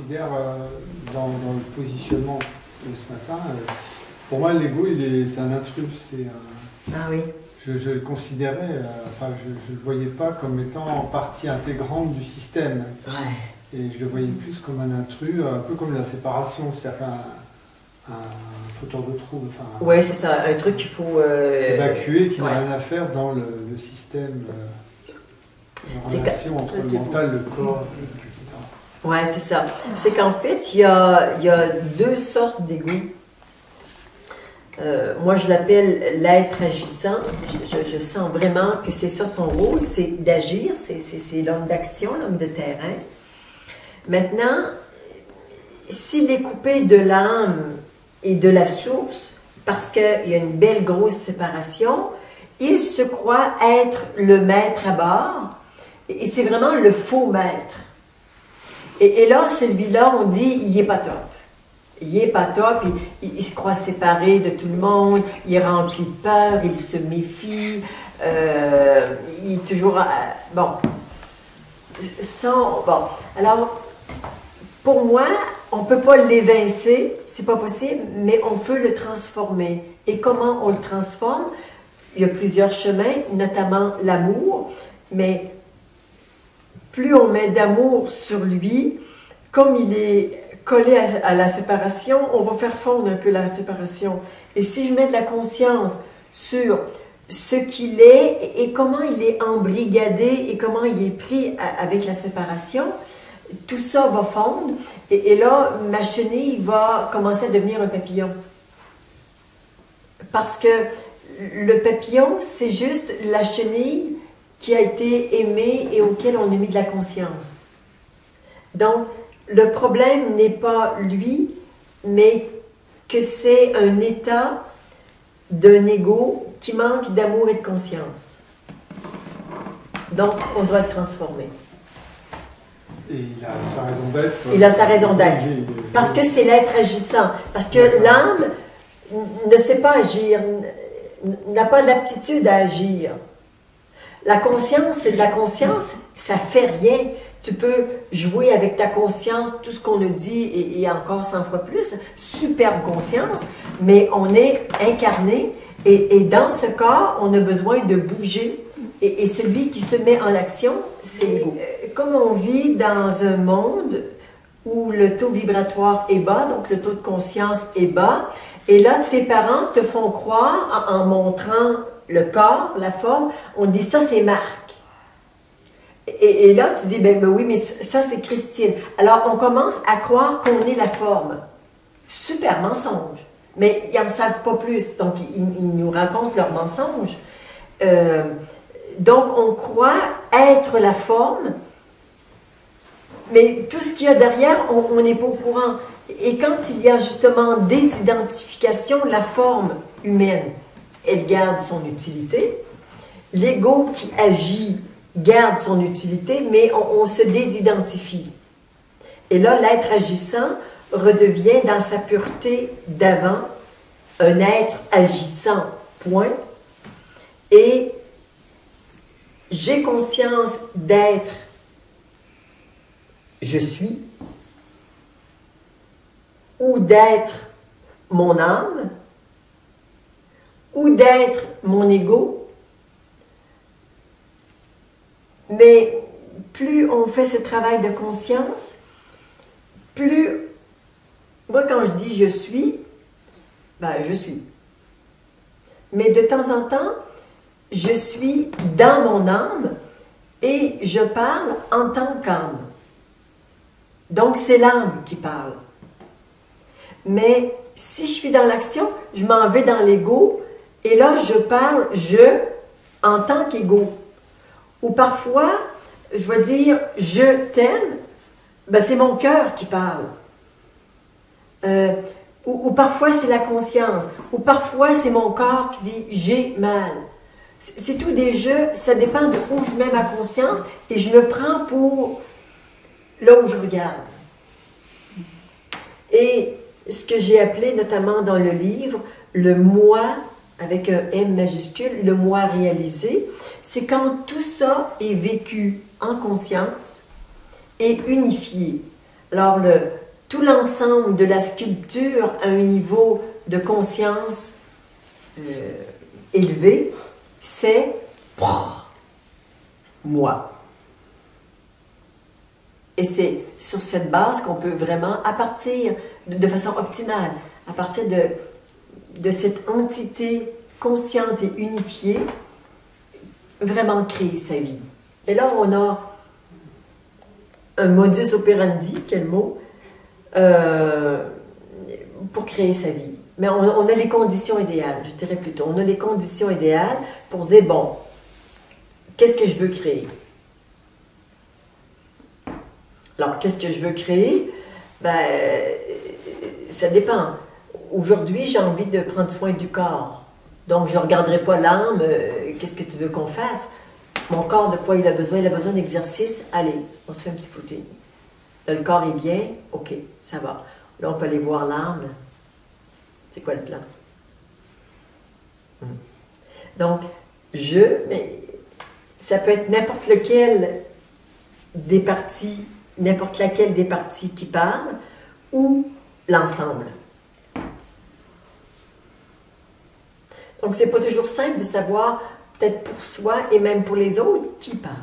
considère dans le positionnement de ce matin, pour moi l'ego c'est un intrus, Ah oui. Je le considérais, enfin je le voyais pas comme étant partie intégrante du système. Ouais. Et je le voyais plus comme un intrus, un peu comme la séparation, c'est-à-dire un fauteur de trouble. Enfin, ouais, c'est ça, un truc qu'il faut évacuer, qui n'a ouais. rien à faire dans le système, la relation entre le mental, le corps, etc. Ouais, c'est ça. C'est qu'en fait, il y a deux sortes d'ego. Moi, je l'appelle l'être agissant. Je sens vraiment que c'est ça son rôle, c'est d'agir, c'est l'homme d'action, l'homme de terrain. Maintenant, s'il est coupé de l'âme et de la source, parce qu'il y a une belle grosse séparation, il se croit être le maître à bord, et c'est vraiment le faux maître. Et là, celui-là, on dit, il n'est pas top. Il n'est pas top, il se croit séparé de tout le monde, il est rempli de peur, il se méfie, il est toujours... bon. Bon. Alors, pour moi, on ne peut pas l'évincer, c'est pas possible, mais on peut le transformer. Et comment on le transforme? Il y a plusieurs chemins, notamment l'amour, mais plus on met d'amour sur lui, comme il est collé à la séparation, on va faire fondre un peu la séparation. Et si je mets de la conscience sur ce qu'il est et comment il est embrigadé et comment il est pris avec la séparation, tout ça va fondre et là, ma chenille va commencer à devenir un papillon. Parce que le papillon, c'est juste la chenille qui a été aimée et auquel on a mis de la conscience. Donc, le problème n'est pas lui, mais que c'est un état d'un ego qui manque d'amour et de conscience. Donc, on doit le transformer. Et il a sa raison d'être. Il a sa raison d'être. Parce que c'est l'être agissant. Parce que l'âme ne sait pas agir, n'a pas l'aptitude à agir. La conscience, c'est de la conscience, ça fait rien. Tu peux jouer avec ta conscience, tout ce qu'on nous dit, et encore 100 fois plus, superbe conscience, mais on est incarné, et dans ce corps, on a besoin de bouger, et celui qui se met en action, c'est l'ego. Comme on vit dans un monde où le taux vibratoire est bas, donc le taux de conscience est bas, et là, tes parents te font croire, en montrant le corps, la forme, on dit ça c'est Marc. Et là, tu dis, ben oui, mais ça c'est Christine. Alors, on commence à croire qu'on est la forme. Super mensonge. Mais ils n'en savent pas plus, donc ils nous racontent leurs mensonges. Donc, on croit être la forme, mais tout ce qu'il y a derrière, on n'est pas au courant. Et quand il y a justement des identifications, la forme humaine, elle garde son utilité. L'ego qui agit garde son utilité, mais on se désidentifie. Et là, l'être agissant redevient dans sa pureté d'avant, un être agissant, point. Et j'ai conscience d'être, je suis, ou d'être mon âme, ou d'être mon ego. Mais plus on fait ce travail de conscience, plus, moi quand je dis je suis, ben je suis. Mais de temps en temps, je suis dans mon âme et je parle en tant qu'âme. Donc c'est l'âme qui parle. Mais si je suis dans l'action, je m'en vais dans l'ego et là je parle je en tant qu'ego. Ou parfois, je vais dire « je t'aime », ben c'est mon cœur qui parle. Ou parfois c'est la conscience. Ou parfois c'est mon corps qui dit « j'ai mal ». C'est tout des jeux, ça dépend de où je mets ma conscience et je me prends pour là où je regarde. Et ce que j'ai appelé notamment dans le livre, le moi avec un M majuscule, le moi réalisé, c'est quand tout ça est vécu en conscience et unifié. Alors, tout l'ensemble de la sculpture à un niveau de conscience élevé, c'est moi. Et c'est sur cette base qu'on peut vraiment, à partir, de façon optimale, à partir de cette entité consciente et unifiée, vraiment créer sa vie. Et là, on a un modus operandi, quel mot, pour créer sa vie. Mais on a les conditions idéales, je dirais plutôt. On a les conditions idéales pour dire, bon, qu'est-ce que je veux créer? Alors, qu'est-ce que je veux créer? Ben, ça dépend. Aujourd'hui, j'ai envie de prendre soin du corps. Donc, je ne regarderai pas l'âme, qu'est-ce que tu veux qu'on fasse? Mon corps, de quoi il a besoin? Il a besoin d'exercice. Allez, on se fait un petit footing. Là, le corps est bien, ok, ça va. Là, on peut aller voir l'âme. C'est quoi le plan? Donc, mais ça peut être n'importe laquelle des parties qui parlent ou l'ensemble. Donc, c'est pas toujours simple de savoir, peut-être pour soi et même pour les autres, qui parle.